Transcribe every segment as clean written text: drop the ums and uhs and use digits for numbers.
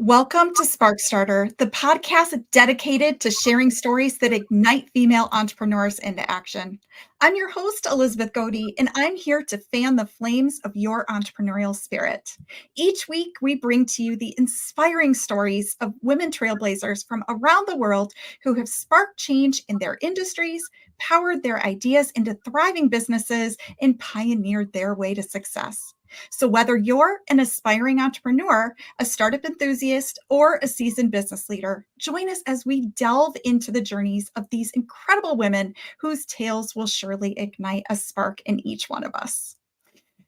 Welcome to SparkStarter, the podcast dedicated to sharing stories that ignite female entrepreneurs into action. I'm your host, Elizabeth Goede, and I'm here to fan the flames of your entrepreneurial spirit. Each week, we bring to you the inspiring stories of women trailblazers from around the world who have sparked change in their industries, powered their ideas into thriving businesses, and pioneered their way to success. So, whether you're an aspiring entrepreneur, a startup enthusiast, or a seasoned business leader, join us as we delve into the journeys of these incredible women whose tales will surely ignite a spark in each one of us.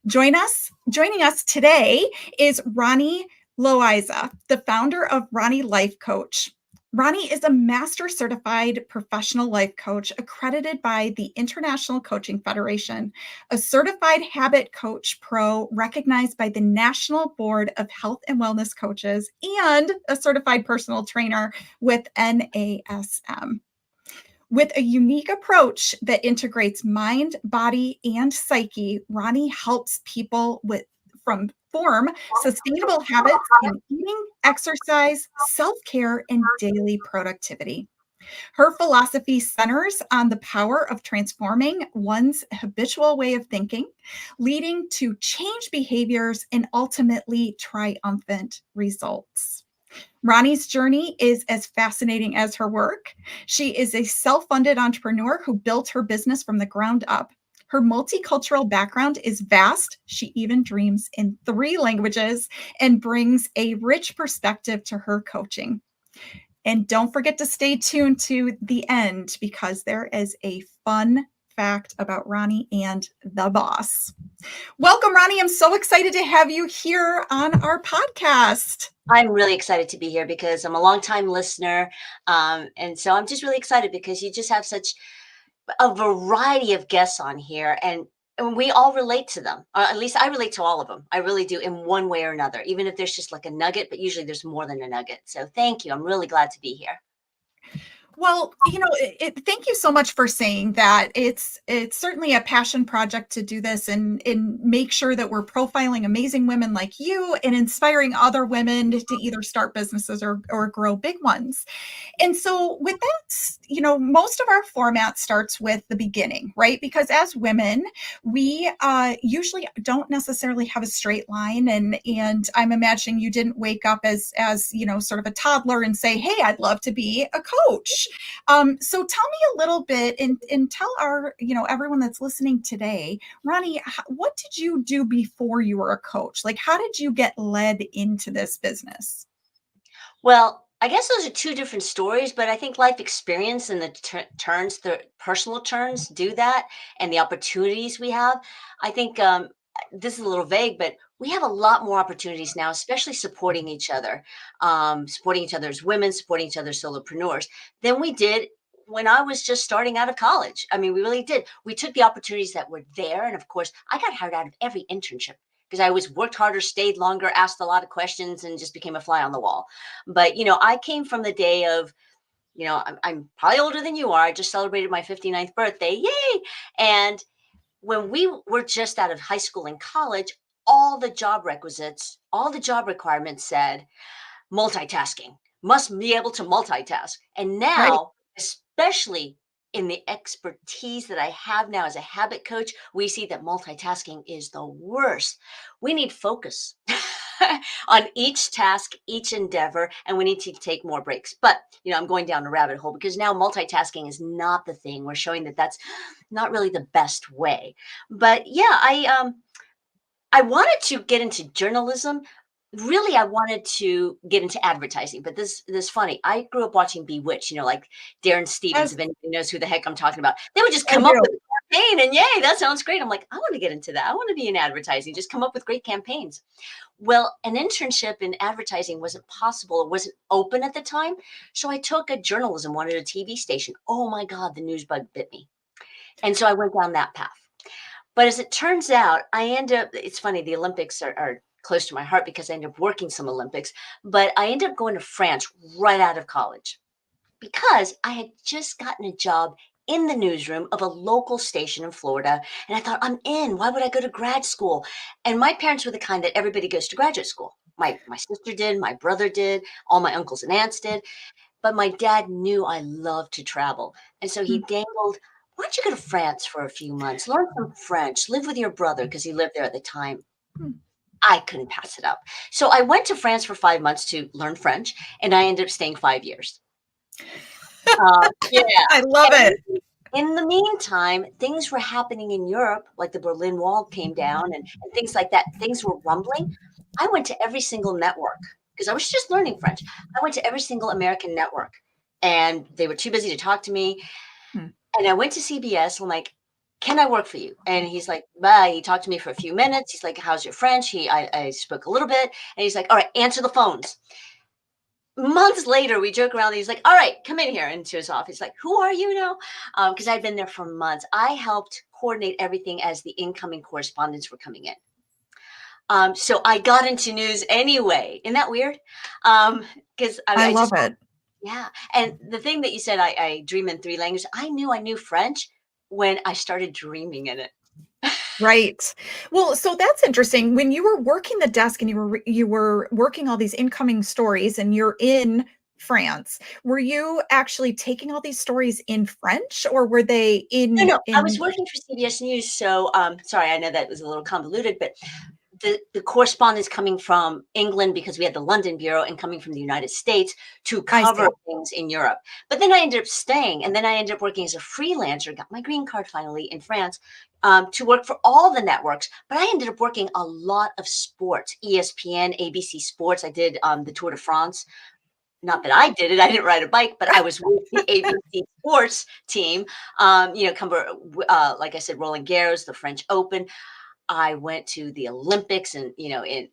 Joining us today is Ronnie Loaiza, the founder of Ronnie Life Coach. Ronnie is a master certified professional life coach accredited by the International Coaching Federation, a certified habit coach pro recognized by the National Board of Health and Wellness Coaches, and a certified personal trainer with NASM. With a unique approach that integrates mind, body, and psyche, Ronnie helps people form sustainable habits in eating, exercise, self-care, and daily productivity. Her philosophy centers on the power of transforming one's habitual way of thinking, leading to change behaviors and ultimately triumphant results. Ronnie's journey is as fascinating as her work. She is a self-funded entrepreneur who built her business from the ground up. Her multicultural background is vast. She even dreams in 3 languages and brings a rich perspective to her coaching. And don't forget to stay tuned to the end because there is a fun fact about Ronnie and the boss. Welcome, Ronnie. I'm so excited to have you here on our podcast. I'm really excited to be here because I'm a longtime listener. And so I'm just really excited because you just have such a variety of guests on here and we all relate to them. At least I relate to all of them. I really do in one way or another, even if there's just like a nugget, but usually there's more than a nugget. So thank you. I'm really glad to be here. Well, thank you so much for saying that. It's certainly a passion project to do this and make sure that we're profiling amazing women like you and inspiring other women to either start businesses or grow big ones. And so with that, most of our format starts with the beginning, right? Because as women, we usually don't necessarily have a straight line. And I'm imagining you didn't wake up as sort of a toddler and say, hey, I'd love to be a coach. So tell me a little bit and tell our, everyone that's listening today, Ronnie, what did you do before you were a coach? Like, how did you get led into this business? Well, I guess those are 2 different stories, but I think life experience and the personal turns do that and the opportunities we have. I think this is a little vague, but we have a lot more opportunities now, especially supporting each other, supporting each other as women, supporting each other as solopreneurs than we did when I was just starting out of college. I mean, we really did. We took the opportunities that were there. And of course, I got hired out of every internship because I always worked harder, stayed longer, asked a lot of questions, and just became a fly on the wall. But, I came from the day of, I'm probably older than you are. I just celebrated my 59th birthday. Yay. And when we were just out of high school and college, all the job requirements said multitasking, must be able to multitask. And Right. now, especially in the expertise that I have now as a habit coach, we see that multitasking is the worst. We need focus on each task, each endeavor, and we need to take more breaks. But, I'm going down a rabbit hole because now multitasking is not the thing. We're showing that that's not really the best way. But yeah, I wanted to get into journalism. Really, I wanted to get into advertising, but this funny. I grew up watching Bewitched, like Darren Stevens, Yes, if anybody knows who the heck I'm talking about. They would just I come up do. with a campaign and yay, that sounds great. I'm like, I want to get into that. I want to be in advertising, just come up with great campaigns. Well, an internship in advertising wasn't possible. It wasn't open at the time. So I took a journalism one at a TV station. Oh my God, the news bug bit me. And so I went down that path. But as it turns out, it's funny, the Olympics are close to my heart because I ended up working some Olympics, but I ended up going to France right out of college because I had just gotten a job in the newsroom of a local station in Florida. And I thought, I'm in. Why would I go to grad school? And my parents were the kind that everybody goes to graduate school. My sister did, my brother did, all my uncles and aunts did. But my dad knew I loved to travel. And so he Mm, dangled, why don't you go to France for a few months, learn some French, live with your brother, because he lived there at the time. mm. I couldn't pass it up. So I went to France for 5 months to learn French, and I ended up staying 5 years. Yeah. I love And it. in the meantime, things were happening in Europe, like the Berlin Wall came down and things like that. Things were rumbling. I went to every single network because I was just learning French. I went to every single American network and they were too busy to talk to me. Mm. And I went to CBS. I'm like, can I work for you? And he's like, bye. He talked to me for a few minutes. He's like, how's your French? I spoke a little bit. And he's like, all right, answer the phones. Months later, we joke around. He's like, all right, come in here into his office. He's like, who are you now? Because I'd been there for months. I helped coordinate everything as the incoming correspondents were coming in. So I got into news anyway. Isn't that weird? Because I I love just, it. yeah. And the thing that you said, I dream in 3 languages. I knew French when I started dreaming in it. Right. Well, so that's interesting. When you were working the desk and you were working all these incoming stories and you're in France, were you actually taking all these stories in French or were they No, in no, I was English? working for CBS News. So sorry, I know that was a little convoluted, but the correspondence coming from England because we had the London bureau and coming from the United States to I cover see. things in Europe. But then I ended up staying and then I ended up working as a freelancer, got my green card finally in France to work for all the networks. But I ended up working a lot of sports, ESPN, ABC Sports. I did the Tour de France. Not that I did it, I didn't ride a bike, but I was with the ABC Sports team. Cover, like I said, Roland Garros, the French Open. I went to the Olympics and,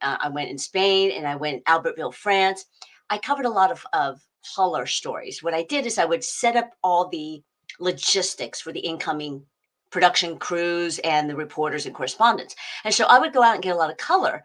I went in Spain and I went in Albertville, France. I covered a lot of color stories. What I did is I would set up all the logistics for the incoming production crews and the reporters and correspondents. And so I would go out and get a lot of color.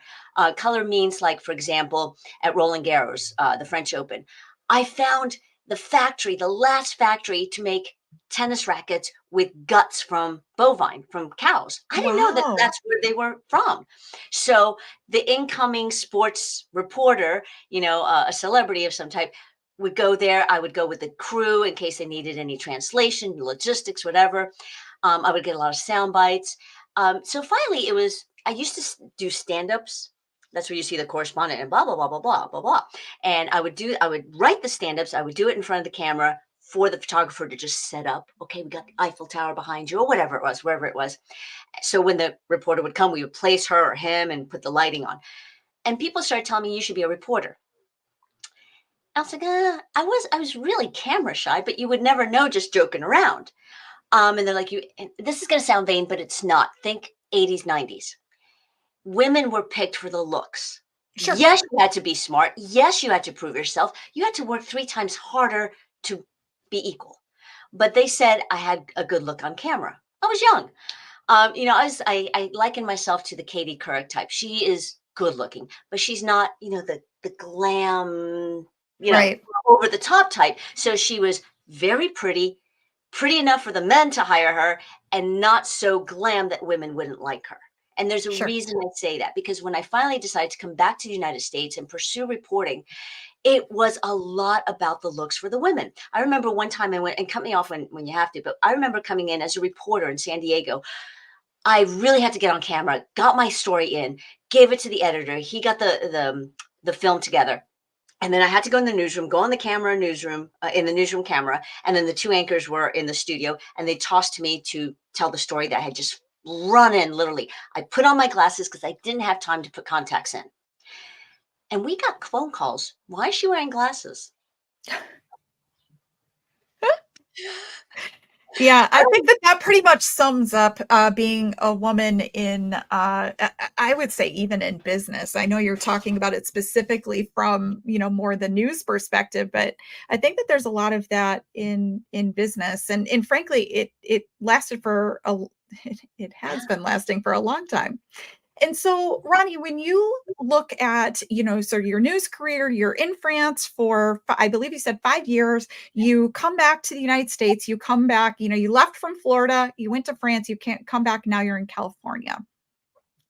Color means like, for example, at Roland Garros, the French Open, I found the last factory to make tennis rackets with guts from from cows. I didn't know that Wow. that's where they were from. So the incoming sports reporter, a celebrity of some type, would go there. I would go with the crew in case they needed any translation, logistics, whatever. I would get a lot of sound bites. So finally, I used to do stand ups. That's where you see the correspondent and blah, blah, blah, blah, blah, blah, blah. And I would write the stand ups. I would do it in front of the camera for the photographer to just set up. Okay, we got the Eiffel Tower behind you or whatever it was, wherever it was. So when the reporter would come, we would place her or him and put the lighting on. And people started telling me you should be a reporter. I was like, I was really camera shy, but you would never know just joking around. And they're like, this is going to sound vain, but it's not. Think 80s, 90s. Women were picked for the looks. Sure. Yes, you had to be smart. Yes, you had to prove yourself. You had to work 3 times harder to be equal. But they said I had a good look on camera. I was young. I liken myself to the Katie Couric type. She is good looking, but she's not, the glam, Right. over the top type. So she was very pretty, pretty enough for the men to hire her, and not so glam that women wouldn't like her. And there's a Sure. reason I say that, because when I finally decided to come back to the United States and pursue reporting, it was a lot about the looks for the women. I remember one time I went, and cut me off when you have to, but I remember coming in as a reporter in San Diego. I really had to get on camera, got my story in, gave it to the editor. He got the film together. And then I had to go in the newsroom, go on the camera newsroom, in the newsroom camera. And then the 2 anchors were in the studio and they tossed to me to tell the story that I had just run in, literally. I put on my glasses because I didn't have time to put contacts in. And we got phone calls. Why is she wearing glasses? Yeah, I think that pretty much sums up being a woman in, I would say even in business. I know you're talking about it specifically from, more the news perspective, but I think that there's a lot of that in business, and frankly, it lasted for it Yeah. has been lasting for a long time. And so, Ronnie, when you look at, so your news career, you're in France for, I believe you said 5 years, you come back to the United States, you come back, you left from Florida, you went to France, you can't come back, now you're in California.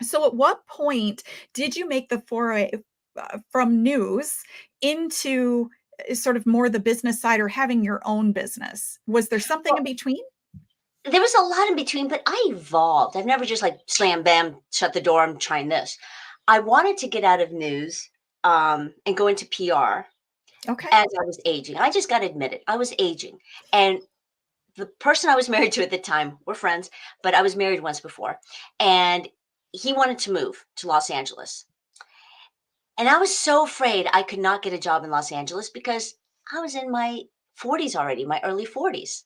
So at what point did you make the foray from news into sort of more the business side or having your own business? Was there something in Well, between? there was a lot in between, but I evolved. I've never just like slam bam, shut the door, I'm trying this. I wanted to get out of news and go into PR Okay. as I was aging. I just got to admit it. I was aging. And the person I was married to at the time, we're friends, but I was married once before. And he wanted to move to Los Angeles. And I was so afraid I could not get a job in Los Angeles because I was in my 40s already, my early 40s.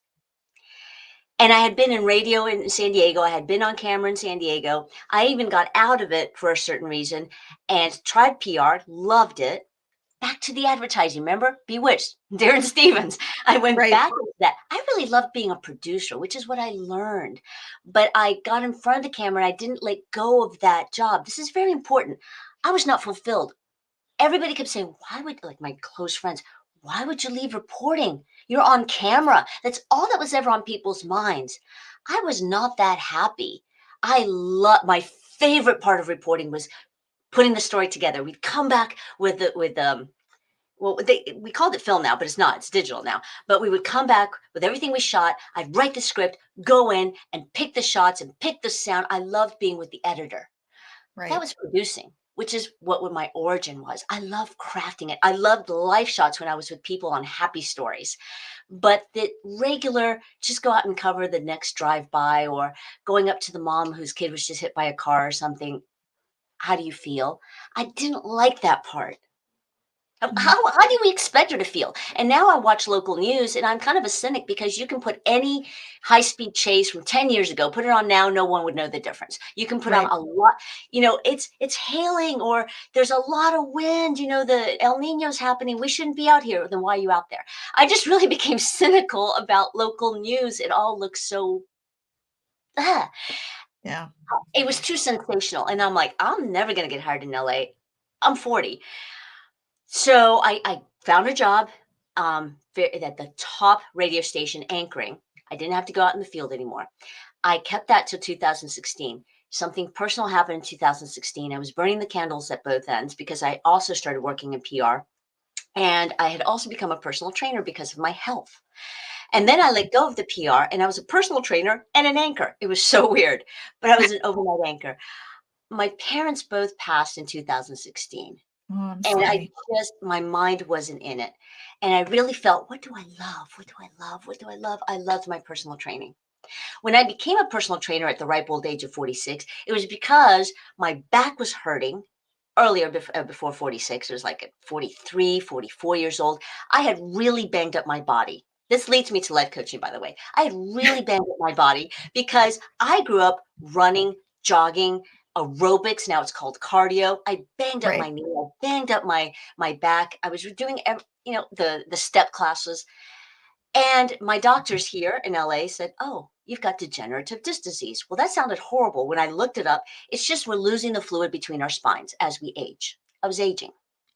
And I had been in radio in San Diego. I had been on camera in San Diego. I even got out of it for a certain reason and tried PR, loved it. Back to the advertising, remember? Bewitched, Darren Stevens. I went Right. back into that. I really loved being a producer, which is what I learned. But I got in front of the camera and I didn't let go of that job. This is very important. I was not fulfilled. Everybody kept saying, why would, like my close friends, why would you leave reporting? You're on camera. That's all that was ever on people's minds. I was not that happy. I love my favorite part of reporting was putting the story together. We'd come back we called it film now, but it's not. It's digital now. But we would come back with everything we shot. I'd write the script, go in and pick the shots and pick the sound. I loved being with the editor. That Right. was producing, which is what my origin was. I love crafting it. I loved life shots when I was with people on happy stories. But the regular, just go out and cover the next drive by or going up to the mom whose kid was just hit by a car or something. How do you feel? I didn't like that part. Mm. How do we expect her to feel? And now I watch local news and I'm kind of a cynic because you can put any high speed chase from 10 years ago, put it on now, no one would know the difference. You can put on Right. a lot, it's hailing or there's a lot of wind, the El Nino's happening. We shouldn't be out here. Then why are you out there? I just really became cynical about local news. It all looks so ah, Yeah. it was too sensational. And I'm like, I'm never gonna get hired in LA. I'm 40. So I found a job at the top radio station anchoring. I didn't have to go out in the field anymore. I kept that till 2016. Something personal happened in 2016. I was burning the candles at both ends because I also started working in PR and I had also become a personal trainer because of my health. And then I let go of the PR and I was a personal trainer and an anchor. It was so weird, but I was an overnight anchor. My parents both passed in 2016. Oh, I'm And I sorry. just my mind wasn't in it. And I really felt, what do I love? What do I love? What do I love? I loved my personal training. When I became a personal trainer at the ripe old age of 46, it was because my back was hurting earlier before 46. It was like at 43, 44 years old. I had really banged up my body. This leads me to life coaching, by the way. I had really banged up my body because I grew up running, jogging, aerobics. Now it's called cardio. I banged up my Right. knee. I banged up my back. I was doing the step classes. And my doctors here in LA said, "Oh, you've got degenerative disc disease." Well, that sounded horrible. When I looked it up, it's just we're losing the fluid between our spines as we age. I was aging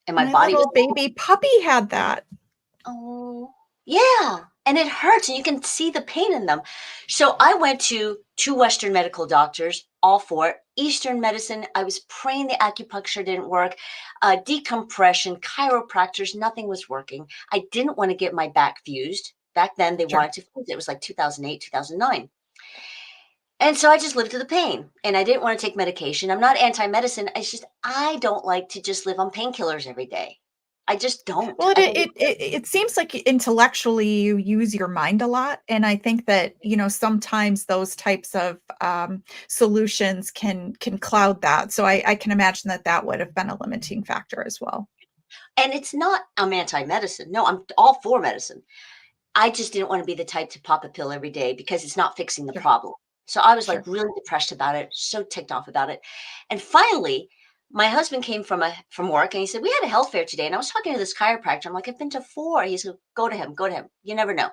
and my My body was, little baby puppy had that. oh, yeah. And it hurts and you can see the pain in them. So I went to two Western medical doctors, all for it. Eastern medicine, I was praying the acupuncture didn't work, decompression, chiropractors, nothing was working. I didn't want to get my back fused. Back then, they Sure. wanted to fuse it. It was like 2008, 2009. And so I just lived through the pain and I didn't want to take medication. I'm not anti medicine. It's just, I don't like to just live on painkillers every day. I just don't. Well, I don't. it seems like intellectually you use your mind a lot, and I think that, sometimes those types of, solutions can cloud that. So I can imagine that that would have been a limiting factor as well. And it's not I'm anti-medicine. No, I'm all for medicine. I just didn't want to be the type to pop a pill every day because it's not fixing the Sure, problem. So I was like sure. really depressed about it, so ticked off about it. And finally, my husband came from work and he said, "We had a health fair today." And I was talking to this chiropractor. I'm like, "I've been to four." He said, "Go to him, go to him. You never know."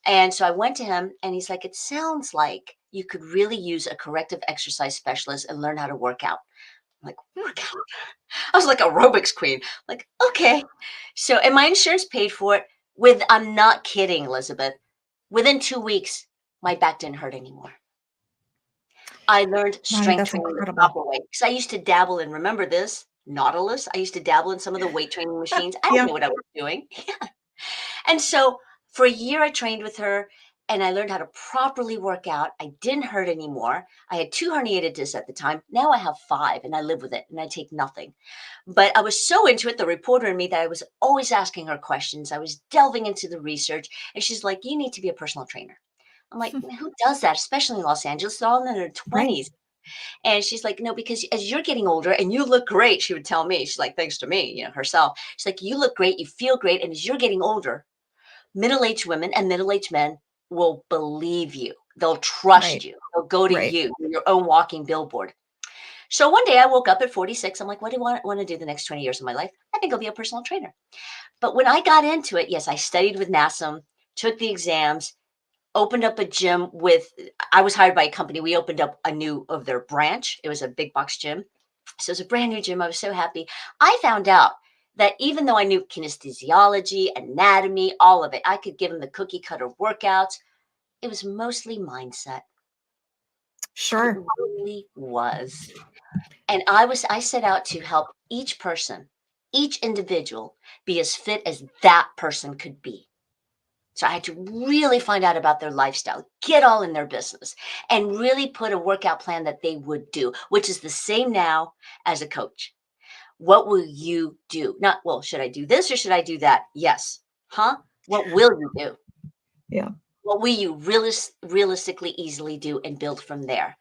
And so I went to him and he's like, "It sounds like you could really use a corrective exercise specialist and learn how to work out." I'm like, Hmm. work out? I was like aerobics queen. Like, okay. So, and my insurance paid for it I'm not kidding, Elizabeth. Within 2 weeks, my back didn't hurt anymore. I learned Ronnie, strength that's training the incredible. proper way because I used to dabble in, remember this? Nautilus. I used to dabble in some of the weight training machines. I didn't Yeah. know what I was doing. And so for a year, I trained with her and I learned how to properly work out. I didn't hurt anymore. I had 2 herniated discs at the time. Now I have 5 and I live with it and I take nothing. But I was so into it, the reporter in me, that I was always asking her questions. I was delving into the research. And she's like, you need to be a personal trainer. I'm like, who does that, especially in Los Angeles? They're all in their Right. 20s. And she's like, no, because as you're getting older and you look great, she would tell me, she's like, thanks to me, herself. She's like, you look great, you feel great. And as you're getting older, middle-aged women and middle-aged men will believe you. They'll trust Right. you. They'll go to Right. you, your own walking billboard. So one day I woke up at 46. I'm like, what do I want to do the next 20 years of my life? I think I'll be a personal trainer. But when I got into it, yes, I studied with NASM, took the exams, opened up a gym I was hired by a company. We opened up a new of their branch. It was a big box gym. So it was a brand new gym. I was so happy. I found out that even though I knew kinesthesiology, anatomy, all of it, I could give them the cookie cutter workouts. It was mostly mindset. It Sure. really was. And I set out to help each person, each individual be as fit as that person could be. So I had to really find out about their lifestyle, get all in their business, and really put a workout plan that they would do, which is the same now as a coach. What will you do? Not, well, should I do this or should I do that? Yes. Huh? What will you do? Yeah. What will you realistically easily do and build from there?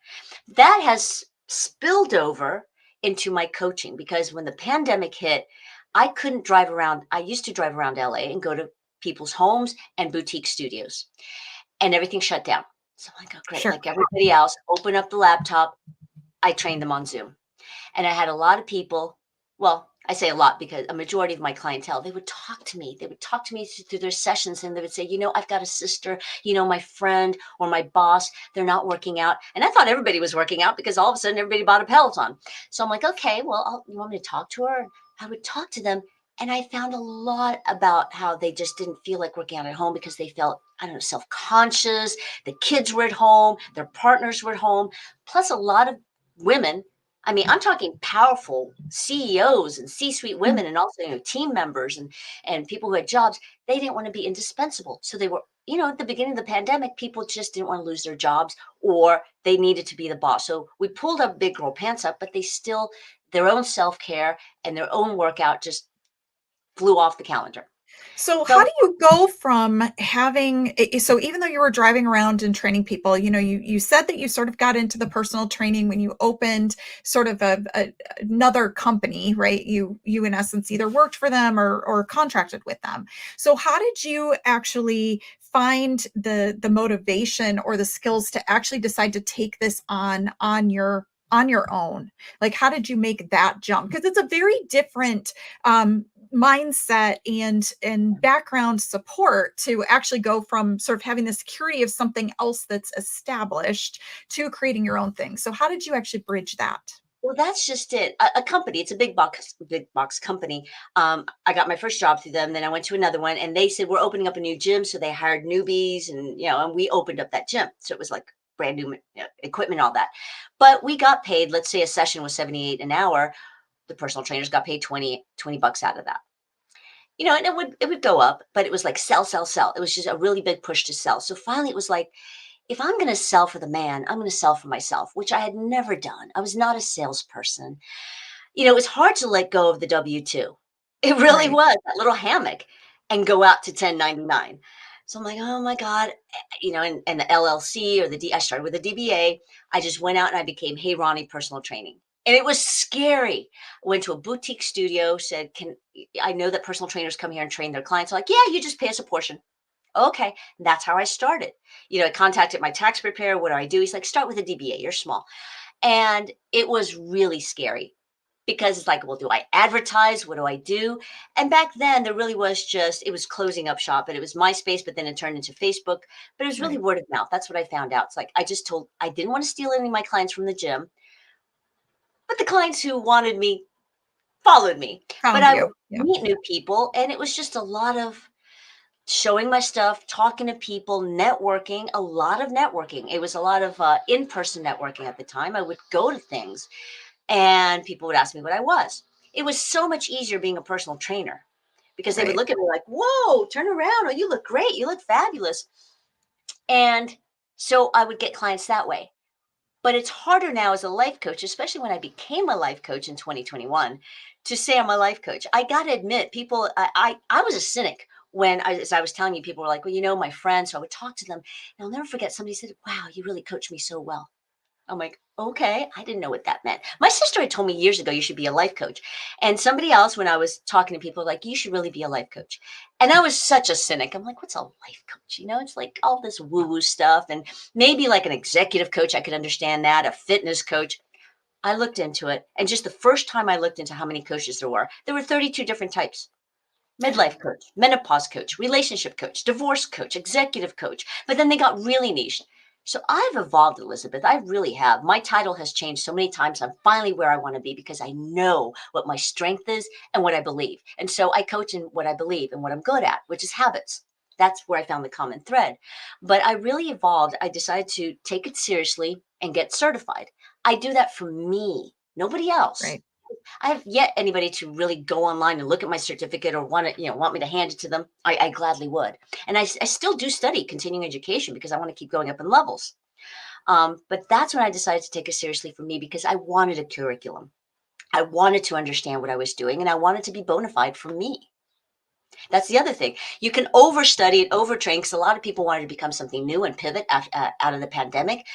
That has spilled over into my coaching because when the pandemic hit, I couldn't drive around. I used to drive around LA and go to people's homes and boutique studios, and everything shut down. So I'm like, oh, great. Sure. Like everybody else, open up the laptop. I trained them on Zoom. And I had a lot of people, well, I say a lot because a majority of my clientele, they would talk to me. They would talk to me through their sessions and they would say, I've got a sister, my friend or my boss, they're not working out. And I thought everybody was working out because all of a sudden everybody bought a Peloton. So I'm like, okay, well, you want me to talk to her? I would talk to them. And I found a lot about how they just didn't feel like working out at home because they felt, I don't know, self-conscious. The kids were at home, their partners were at home. Plus a lot of women, I mean, I'm talking powerful CEOs and C-suite Mm. women and also team members and people who had jobs. They didn't want to be indispensable. So they were, at the beginning of the pandemic, people just didn't want to lose their jobs or they needed to be the boss. So we pulled up big girl pants up, but they still, their own self-care and their own workout just flew off the calendar. So how So do you go from having so even though you were driving around and training people, you said that you sort of got into the personal training when you opened sort of another company, right? You in essence either worked for them or contracted with them. So how did you actually find the motivation or the skills to actually decide to take this on your own? Like how did you make that jump? Because it's a very different mindset and background support to actually go from sort of having the security of something else that's established to creating your own thing. So how did you actually bridge that? well, that's just it. A company, it's a big box company. I got my first job through them. Then I went to another one, and they said we're opening up a new gym, so they hired newbies, and we opened up that gym. So it was like brand new equipment, all that. But we got paid. Let's say a session was 78 an hour. The personal trainers got paid 20 bucks out of that. And it would go up, but it was like sell, sell, sell. It was just a really big push to sell. So finally, it was like if I'm going to sell for the man, I'm going to sell for myself, which I had never done. I was not a salesperson. It was hard to let go of the W-2. It really Right. was, that little hammock, and go out to 1099. So I'm like, oh my God, and the LLC or I started with a DBA. I just went out and I became Hey Ronnie Personal Training. And it was scary. I went to a boutique studio, said, I know that personal trainers come here and train their clients. I'm like, yeah, you just pay us a portion. Okay. And that's how I started. I contacted my tax preparer. What do I do? He's like, start with a DBA. You're small. And it was really scary because it's like, well, do I advertise? What do I do? And back then there really was it was closing up shop, and it was MySpace, but then it turned into Facebook, but it was really Right. word of mouth. That's what I found out. It's like, I didn't want to steal any of my clients from the gym, but the clients who wanted me followed me. But Found I would you. Yeah. meet new people, and it was just a lot of showing my stuff, talking to people, networking, a lot of networking. It was a lot of in-person networking at the time. I would go to things and people would ask me what I was. it was so much easier being a personal trainer because they would Right. look at me like, whoa, turn around. Oh, you look great. You look fabulous. And so I would get clients that way. But it's harder now as a life coach, especially when I became a life coach in 2021, to say I'm a life coach. I got to admit, people, I was a cynic when, as I was telling you, people were like, well, my friend. So I would talk to them. And I'll never forget somebody said, wow, you really coached me so well. I'm like, okay, I didn't know what that meant. My sister had told me years ago you should be a life coach. And somebody else, when I was talking to people, like, you should really be a life coach. And I was such a cynic. I'm like, what's a life coach? It's like all this woo-woo stuff. And maybe like an executive coach, I could understand that, a fitness coach. I looked into it. And just the first time I looked into how many coaches there were 32 different types. Midlife coach, menopause coach, relationship coach, divorce coach, executive coach. But then they got really niche. So I've evolved, Elizabeth. I really have. My title has changed so many times. I'm finally where I want to be because I know what my strength is and what I believe. And so I coach in what I believe and what I'm good at, which is habits. That's where I found the common thread. But I really evolved. I decided to take it seriously and get certified. I do that for me, nobody else. Right. I have yet anybody to really go online and look at my certificate or want me to hand it to them. I gladly would. And I still do study continuing education because I want to keep going up in levels. But that's when I decided to take it seriously for me because I wanted a curriculum. I wanted to understand what I was doing and I wanted to be bona fide for me. That's the other thing. You can overstudy and overtrain because a lot of people wanted to become something new and pivot out of the pandemic.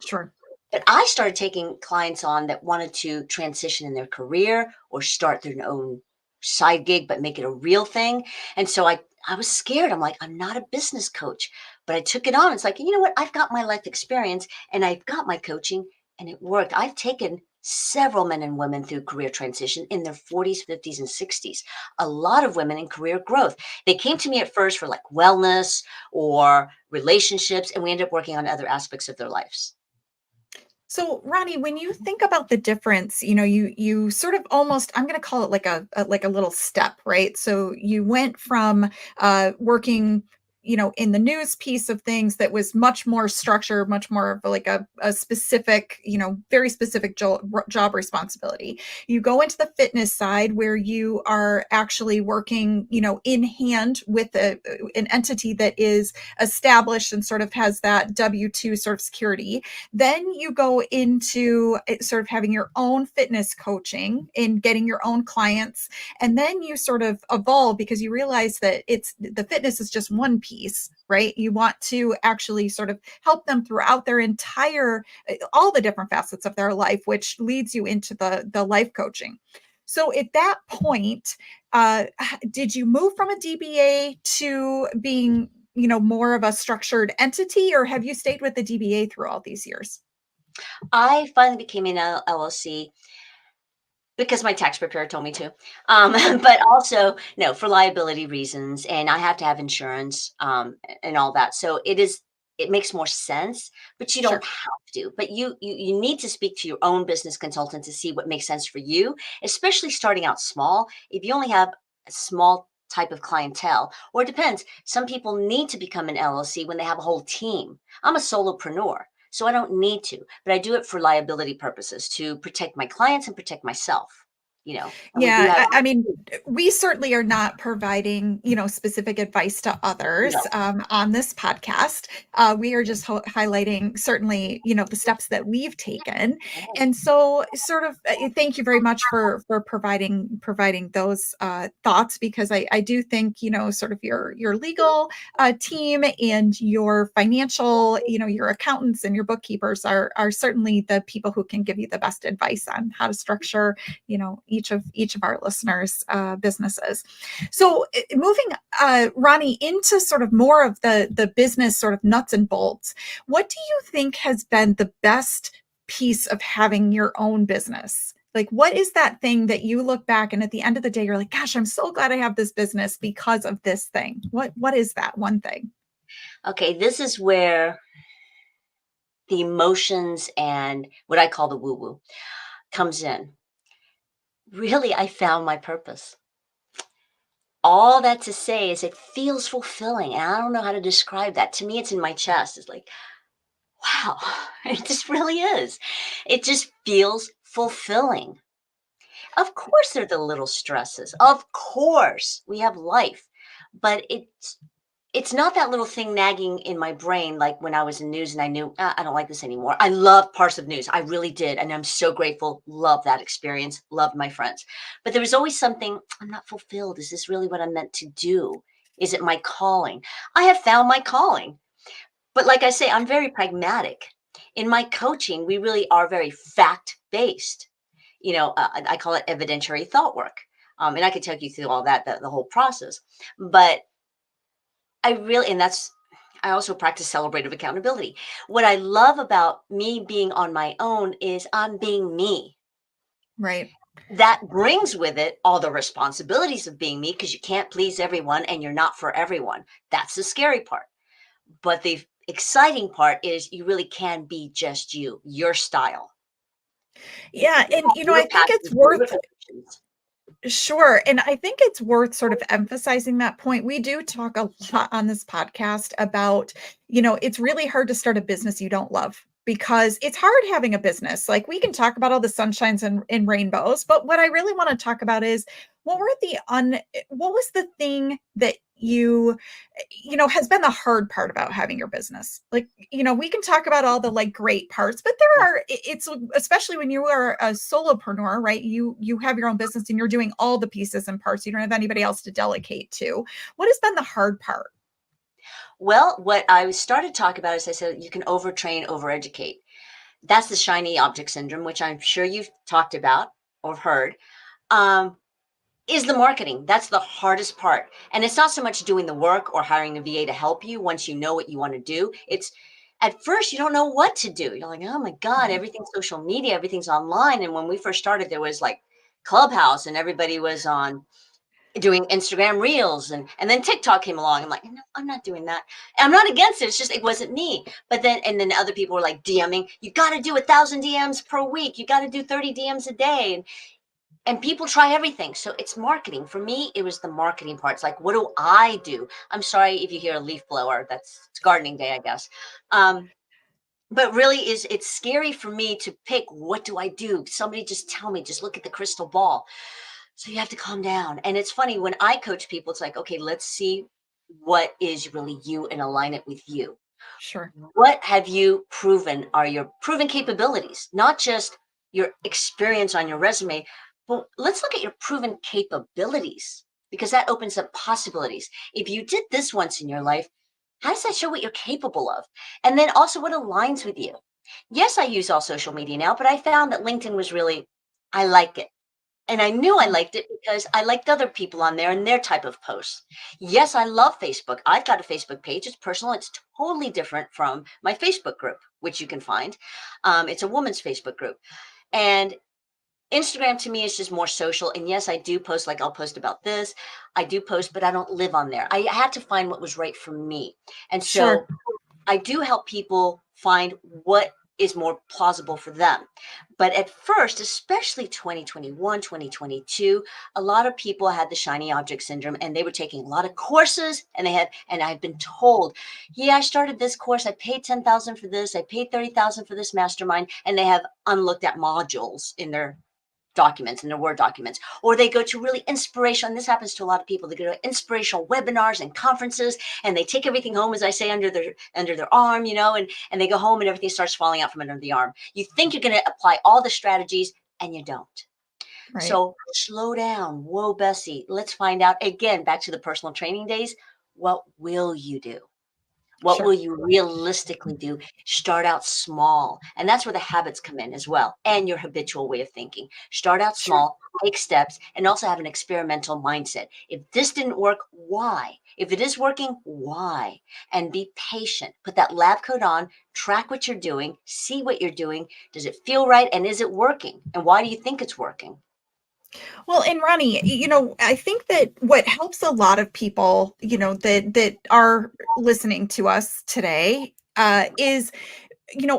Sure. But I started taking clients on that wanted to transition in their career or start their own side gig, but make it a real thing. And so I was scared. I'm like, I'm not a business coach, but I took it on. It's like, you know what? I've got my life experience and I've got my coaching and it worked. I've taken several men and women through career transition in their 40s, 50s, and 60s. A lot of women in career growth. They came to me at first for like wellness or relationships, and we ended up working on other aspects of their lives. So, Ronnie, when you think about the difference, you sort of almost, I'm going to call it like a little step, right? So you went from working, in the news piece of things that was much more structured, much more of like a specific, very specific job responsibility. You go into the fitness side where you are actually working, in hand with an entity that is established and sort of has that W-2 sort of security. Then you go into sort of having your own fitness coaching and getting your own clients. And then you sort of evolve because you realize that the fitness is just one piece, right? You want to actually sort of help them throughout their entire, all the different facets of their life, which leads you into the life coaching. So at that point, did you move from a DBA to being more of a structured entity, or have you stayed with the DBA through all these years? I finally became an LLC because my tax preparer told me to. But also, no, for liability reasons, and I have to have insurance, and all that. So it makes more sense, but you don't Sure. have to. But you need to speak to your own business consultant to see what makes sense for you, especially starting out small. If you only have a small type of clientele, or it depends. Some people need to become an LLC when they have a whole team. I'm a solopreneur. So I don't need to, but I do it for liability purposes to protect my clients and protect myself, and we do Yeah, have, I mean, we certainly are not providing, specific advice to others no. on this podcast. We are just highlighting certainly, the steps that we've taken, and so sort of thank you very much for providing those thoughts because I do think sort of your legal team and your financial, your accountants and your bookkeepers are certainly the people who can give you the best advice on how to structure each of our listeners businesses. So moving Ronnie into sort of more of the business sort of nuts and bolts, what do you think has been the best piece of having your own business? Like, what is that thing that you look back and at the end of the day you're like, gosh, I'm so glad I have this business because of this thing? What is that one thing? Okay, this is where the emotions and what I call the woo woo comes in. Really, I found my purpose. All that to say is it feels fulfilling. And I don't know how to describe that. To me, it's in my chest. It's like, wow, it just really is. It just feels fulfilling. Of course, they're the little stresses. Of course, we have life, but it's not that little thing nagging in my brain like when I was in news and I knew, I don't like this anymore. I love parts of news. I really did. And I'm so grateful. Love that experience. Loved my friends. But there was always something, I'm not fulfilled. Is this really what I'm meant to do? Is it my calling? I have found my calling. But like I say, I'm very pragmatic. In my coaching, we really are very fact based. I call it evidentiary thought work. And I could take you through all that, the whole process. But I also practice celebrative accountability. What I love about me being on my own is I'm being me. Right. That brings with it all the responsibilities of being me because you can't please everyone and you're not for everyone. That's the scary part. But the exciting part is you really can be just you, your style, Yeah. And, your I think it's passions, your worth convictions. Sure. And I think it's worth sort of emphasizing that point. We do talk a lot on this podcast about, it's really hard to start a business you don't love because it's hard having a business. Like we can talk about all the sunshines and rainbows, but what I really want to talk about is what was the thing that has been the hard part about having your business. Like, we can talk about all the like great parts, but it's especially when you are a solopreneur, right? You have your own business and you're doing all the pieces and parts. You don't have anybody else to delegate to. What has been the hard part? Well, what I started to talk about is I said you can overtrain, overeducate. That's the shiny object syndrome, which I'm sure you've talked about or heard. Um, is the marketing. That's the hardest part. And it's not so much doing the work or hiring a VA to help you once you know what you want to do. It's at first you don't know what to do. You're like, oh my God, Right. everything's social media, everything's online. And when we first started, there was like Clubhouse and everybody was on doing Instagram reels and then TikTok came along. I'm like, no, I'm not doing that. And I'm not against it. It's just it wasn't me. But then other people were like DMing, you gotta do 1,000 DMs per week. You gotta do 30 DMs a day. And people try everything. So it's marketing. For me, it was the marketing part. It's like, what do I do? I'm sorry if you hear a leaf blower. It's gardening day, I guess. But really it's scary for me to pick what do I do? Somebody just tell me, just look at the crystal ball. So you have to calm down. And it's funny when I coach people, it's like, okay, let's see what is really you and align it with you. Sure. What have you proven are your proven capabilities, not just your experience on your resume, but let's look at your proven capabilities because that opens up possibilities. If you did this once in your life, how does that show what you're capable of? And then also what aligns with you. Yes, I use all social media now, but I found that LinkedIn was really, I like it. And I knew I liked it because I liked other people on there and their type of posts. Yes, I love Facebook. I've got a Facebook page. It's personal. It's totally different from my Facebook group, which you can find. It's a woman's Facebook group. And Instagram to me is just more social. And yes, I do post, like I'll post about this. I do post, but I don't live on there. I had to find what was right for me. And Sure. so I do help people find what is more plausible for them. But at first, especially 2021, 2022, a lot of people had the shiny object syndrome and they were taking a lot of courses and I've been told, yeah, I started this course. I paid 10,000 for this. I paid 30,000 for this mastermind. And they have unlooked at modules in their documents in their Word documents, or they go to really inspirational, and this happens to a lot of people. They go to inspirational webinars and conferences, and they take everything home, as I say, under their arm, and they go home and everything starts falling out from under the arm. You think you're going to apply all the strategies, and you don't. Right. So slow down. Whoa, Bessie. Let's find out again. Back to the personal training days. What will you do? What will Sure. you realistically do? Start out small. And that's where the habits come in as well, and your habitual way of thinking. Start out Sure. small, take steps, and also have an experimental mindset. If this didn't work, why? If it is working, why? And be patient. Put that lab coat on, track what you're doing, see what you're doing. Does it feel right? And is it working? And why do you think it's working? Well, and Ronnie, I think that what helps a lot of people, that are listening to us today, is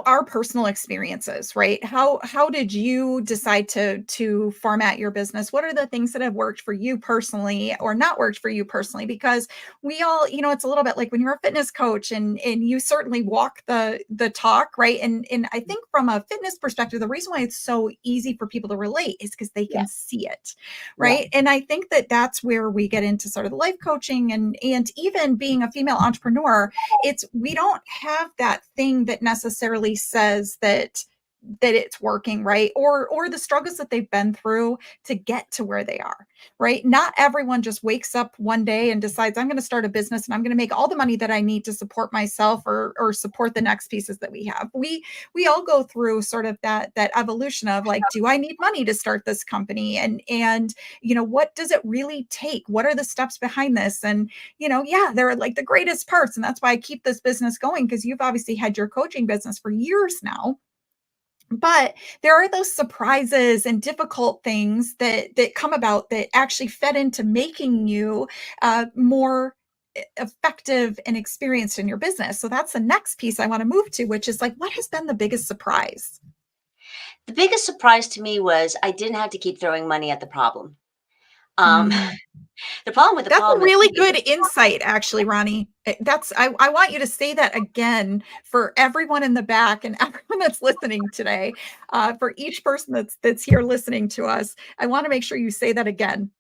our personal experiences, right? How did you decide to format your business? What are the things that have worked for you personally or not worked for you personally? Because we all, it's a little bit like when you're a fitness coach and you certainly walk the talk, right? And I think from a fitness perspective, the reason why it's so easy for people to relate is because they Yeah. can see it, Yeah. right? And I think that that's where we get into sort of the life coaching and even being a female entrepreneur. It's we don't have that thing that necessarily says that it's working, right? Or the struggles that they've been through to get to where they are, right? Not everyone just wakes up one day and decides I'm going to start a business and I'm going to make all the money that I need to support myself or support the next pieces that we have. We all go through sort of that evolution of like, do I need money to start this company? And what does it really take? What are the steps behind this? And yeah, they're like the greatest parts. And that's why I keep this business going, because you've obviously had your coaching business for years now. But there are those surprises and difficult things that come about that actually fed into making you more effective and experienced in your business. So that's the next piece I want to move to, which is like, what has been the biggest surprise? The biggest surprise to me was I didn't have to keep throwing money at the problem. Um, Mm. the problem with the That's a problem really is good insight, actually, Ronnie. I want you to say that again for everyone in the back and everyone that's listening today. For each person that's here listening to us, I want to make sure you say that again.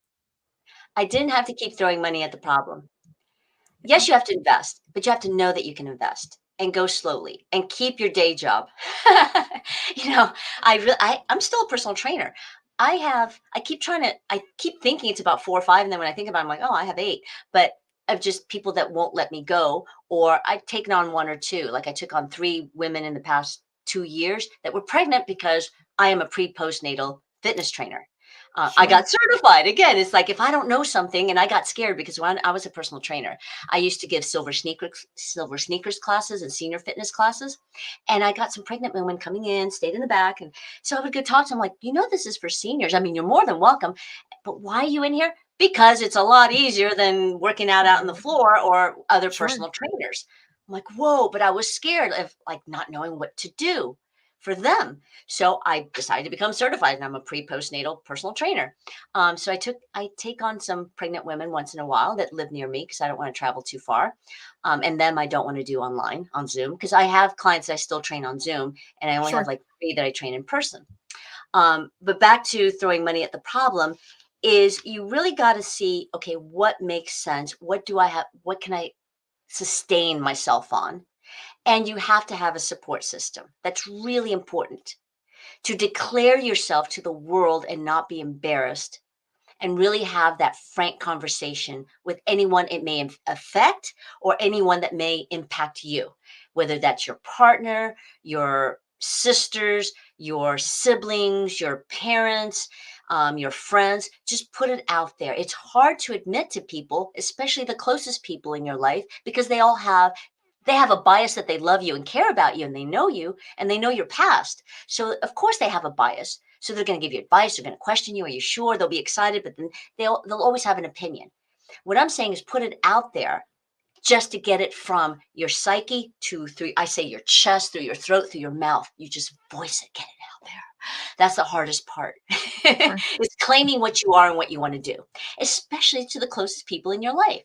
I didn't have to keep throwing money at the problem. Yes, you have to invest, but you have to know that you can invest and go slowly and keep your day job. you know, I'm still a personal trainer. I keep thinking it's about 4 or 5. And then when I think about it, I'm like, oh, I have 8, but of just people that won't let me go, or I've taken on 1 or 2. Like I took on 3 women in the past 2 years that were pregnant because I am a postnatal fitness trainer. I Sure. got certified. Again, it's like if I don't know something, and I got scared because when I was a personal trainer, I used to give silver sneakers classes and senior fitness classes. And I got some pregnant women coming in, stayed in the back. And so I would go talk to them like, this is for seniors. I mean, you're more than welcome. But why are you in here? Because it's a lot easier than working out on the floor or other Sure. personal trainers. I'm like, whoa, but I was scared of like not knowing what to do for them. So I decided to become certified, and I'm a postnatal personal trainer. So I take on some pregnant women once in a while that live near me because I don't want to travel too far, and them I don't want to do online on Zoom because I have clients that I still train on Zoom, and I only have Sure. like 3 that I train in person. But back to throwing money at the problem is you really got to see, okay, what makes sense? What do I have? What can I sustain myself on? And you have to have a support system. That's really important to declare yourself to the world and not be embarrassed and really have that frank conversation with anyone it may affect or anyone that may impact you, whether that's your partner, your sisters, your siblings, your parents, your friends. Just put it out there. It's hard to admit to people, especially the closest people in your life, because they have a bias that they love you and care about you and they know you and they know your past. So of course they have a bias. So they're going to give you advice. They're going to question you. Are you sure? They'll be excited, but then they'll always have an opinion. What I'm saying is put it out there just to get it from your psyche through, I say, your chest, through your throat, through your mouth. You just voice it, get it out there. That's the hardest part. Sure. Is claiming what you are and what you want to do, especially to the closest people in your life.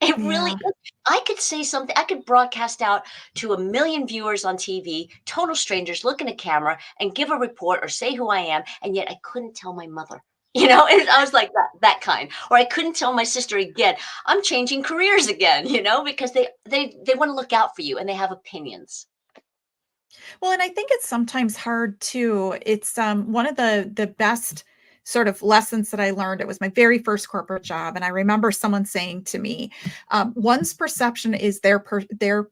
It really Yeah. is. I could say something, I could broadcast out to 1 million viewers on TV, total strangers, look in a camera and give a report or say who I am, and yet I couldn't tell my mother. And I was like that kind. Or I couldn't tell my sister again, I'm changing careers again, because they want to look out for you and they have opinions. Well, and I think it's sometimes hard too. It's one of the best sort of lessons that I learned. It was my very first corporate job, and I remember someone saying to me, "One's perception is their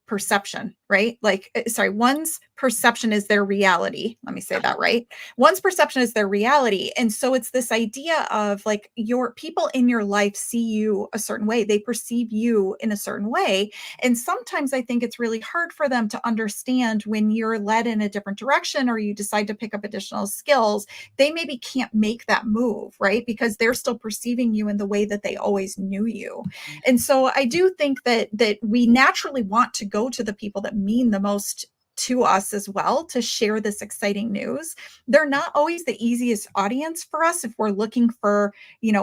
perception, right? Like, sorry, one's perception is their reality." Let me say that right. One's perception is their reality, and so it's this idea of like your people in your life see you a certain way, they perceive you in a certain way, and sometimes I think it's really hard for them to understand when you're led in a different direction or you decide to pick up additional skills. They maybe can't make that move, right? Because they're still perceiving you in the way that they always knew you. And so I do think that we naturally want to go to the people that mean the most to us as well to share this exciting news. They're not always the easiest audience for us if we're looking for,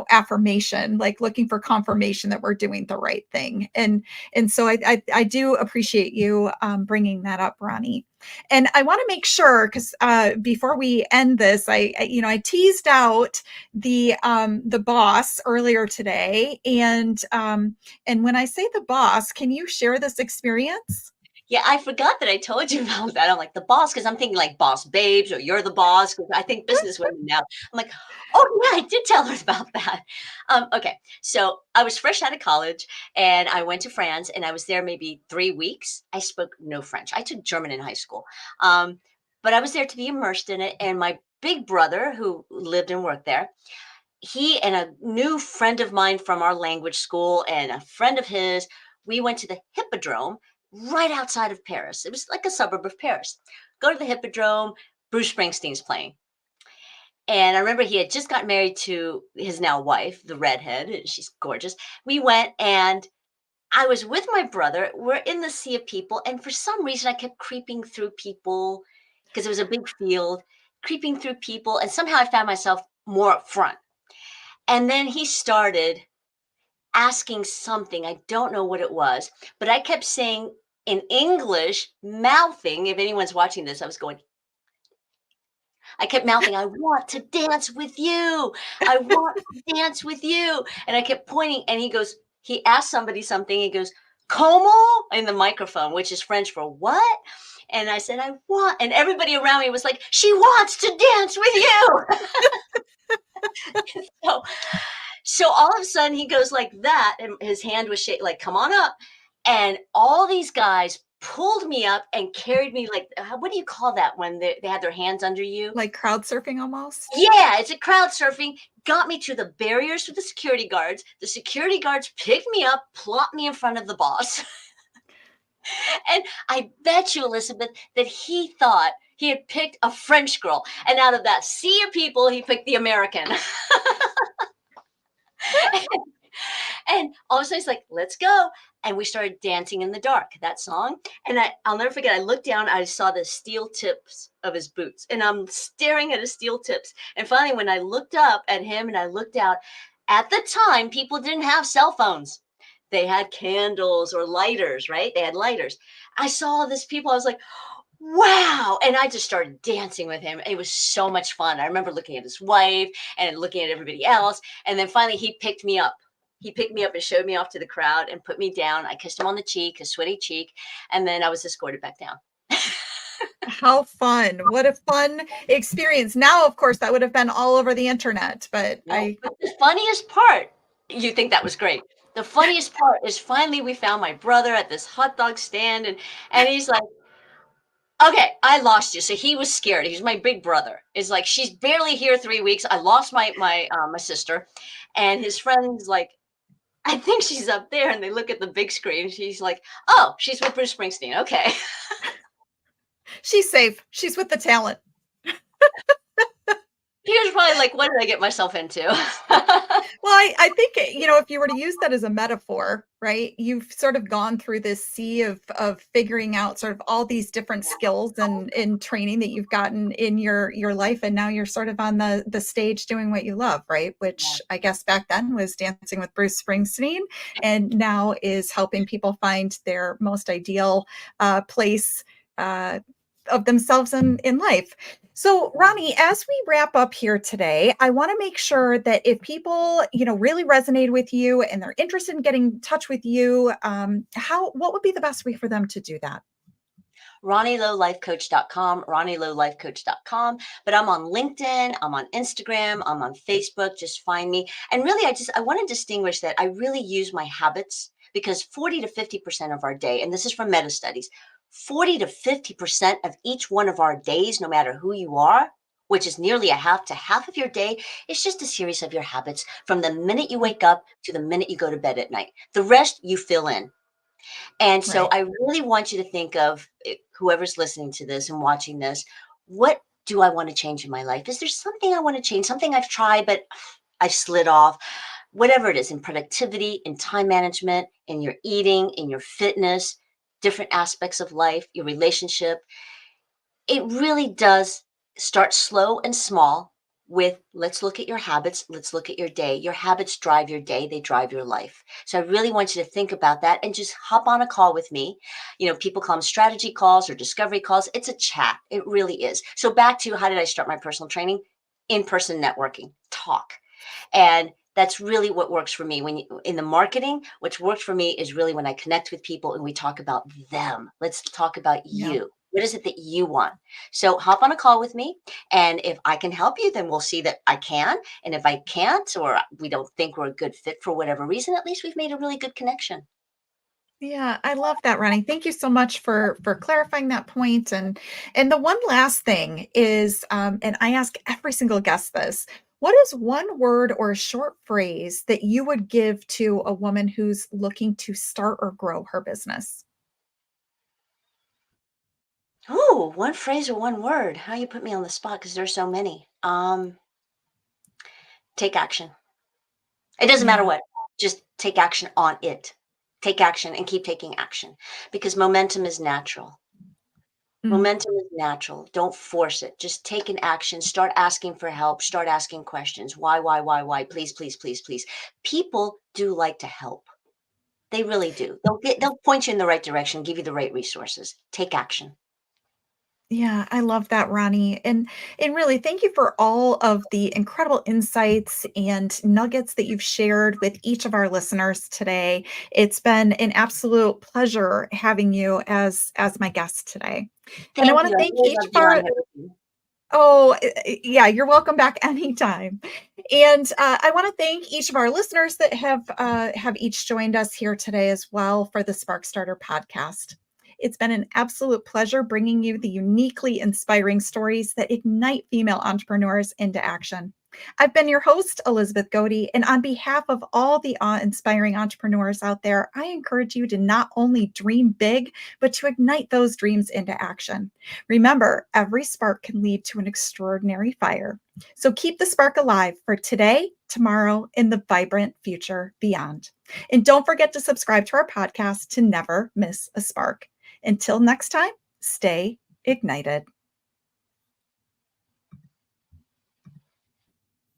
affirmation, like looking for confirmation that we're doing the right thing. And so I do appreciate you bringing that up, Ronnie. And I want to make sure, because before we end this, I teased out the boss earlier today, and when I say the boss, can you share this experience? Yeah, I forgot that I told you about that. I'm like the boss because I'm thinking like boss babes or you're the boss because I think business women now. I'm like, oh yeah, I did tell her about that. Okay, so I was fresh out of college and I went to France and I was there maybe 3 weeks. I spoke no French. I took German in high school, but I was there to be immersed in it. And my big brother, who lived and worked there, he and a new friend of mine from our language school and a friend of his, we went to the Hippodrome right outside of Paris. It was like a suburb of Paris. Go to the Hippodrome, Bruce Springsteen's playing. And I remember he had just got married to his now wife, the redhead. And she's gorgeous. We went and I was with my brother. We're in the sea of people. And for some reason, I kept creeping through people because it was a big field, creeping through people. And somehow I found myself more up front. And then he started asking something. I don't know what it was, but I kept saying in English, mouthing. If anyone's watching this, I kept mouthing, I want to dance with you. I want to dance with you. And I kept pointing, and he asked somebody something. He goes, Como in the microphone, which is French for what? And I said, I want. And everybody around me was like, she wants to dance with you. so So all of a sudden he goes like that, and his hand was shaped like, come on up. And all these guys pulled me up and carried me like, what do you call that when they had their hands under you? Like crowd surfing almost? Yeah, it's a crowd surfing. Got me to the barriers with the security guards. The security guards picked me up, plopped me in front of the boss. And I bet you, Elizabeth, that he thought he had picked a French girl. And out of that sea of people, he picked the American. And all of a sudden he's like, let's go. And we started dancing in the dark, that song. And I'll never forget, I looked down, I saw the steel tips of his boots. And I'm staring at his steel tips. And finally, when I looked up at him and I looked out, at the time, people didn't have cell phones. They had candles or lighters, right? They had lighters. I saw this people, I was like, wow. And I just started dancing with him. It was so much fun. I remember looking at his wife and looking at everybody else. And then finally he picked me up. He picked me up and showed me off to the crowd and put me down. I kissed him on the cheek, a sweaty cheek, and then I was escorted back down. How fun. What a fun experience. Now, of course, that would have been all over the internet, but But the funniest part, you think that was great. The funniest part is finally we found my brother at this hot dog stand, and he's like, okay, I lost you. So he was scared. He's my big brother. It's like, she's barely here 3 weeks. I lost my sister. And his friend's like, I think she's up there. And they look at the big screen. She's like, oh, she's with Bruce Springsteen. Okay. she's safe. She's with the talent. He was probably like, what did I get myself into? Well, I think, if you were to use that as a metaphor, right, you've sort of gone through this sea of figuring out sort of all these different skills and training that you've gotten in your life. And now you're sort of on the stage doing what you love, right? Which I guess back then was dancing with Bruce Springsteen, and now is helping people find their most ideal place of themselves in life. So, Ronnie, as we wrap up here today, I want to make sure that if people, really resonate with you and they're interested in getting in touch with you, what would be the best way for them to do that? RonnieLoLifeCoach.com, RonnieLoLifeCoach.com. But I'm on LinkedIn, I'm on Instagram, I'm on Facebook. Just find me. And really, I want to distinguish that I really use my habits, because 40 to 50% of our day, and this is from meta studies, 40 to 50% of each one of our days, no matter who you are, which is nearly a half to half of your day, is just a series of your habits from the minute you wake up to the minute you go to bed at night. The rest you fill in. And so Right. I really want you to think of whoever's listening to this and watching this, what do I want to change in my life? Is there something I want to change? Something I've tried, but I've slid off? Whatever it is, in productivity, in time management, in your eating, in your fitness, different aspects of life, your relationship. It really does start slow and small with, let's look at your habits, let's look at your day. Your habits drive your day, they drive your life. So I really want you to think about that and just hop on a call with me. People call them strategy calls or discovery calls. It's a chat. It really is. So back to, how did I start my personal training? In-person networking, talk. And that's really what works for me. When you, in the marketing, what's worked for me is really when I connect with people and we talk about them. Let's talk about Yeah. you. What is it that you want? So hop on a call with me. And if I can help you, then we'll see that I can. And if I can't, or we don't think we're a good fit for whatever reason, at least we've made a really good connection. Yeah, I love that, Ronnie. Thank you so much for clarifying that point. And the one last thing is, and I ask every single guest this: what is one word or a short phrase that you would give to a woman who's looking to start or grow her business? Oh, one phrase or one word. How you put me on the spot because there's so many. Take action. It doesn't matter Yeah. what, just take action on it. Take action and keep taking action because momentum is natural. Mm, Momentum is natural. Don't force it. Just take an action. Start asking for help. Start asking questions. Why? Please, please, please, please. People do like to help. They really do. They'll point you in the right direction, give you the right resources. Take action. yeah, I love that, Ronnie. And really, thank you for all of the incredible insights and nuggets that you've shared with each of our listeners today. It's been an absolute pleasure having you as my guest today. And I Thank want to you. I thank really each love of being on our here with you. yeah, you're welcome back anytime. And I want to thank each of our listeners that have each joined us here today as well for the StartHer Podcast. It's been an absolute pleasure bringing you the uniquely inspiring stories that ignite female entrepreneurs into action. I've been your host, Elizabeth Goede, and on behalf of all the awe-inspiring entrepreneurs out there, I encourage you to not only dream big, but to ignite those dreams into action. Remember, every spark can lead to an extraordinary fire. So keep the spark alive for today, tomorrow, and the vibrant future beyond. And don't forget to subscribe to our podcast to never miss a spark. Until next time, stay ignited.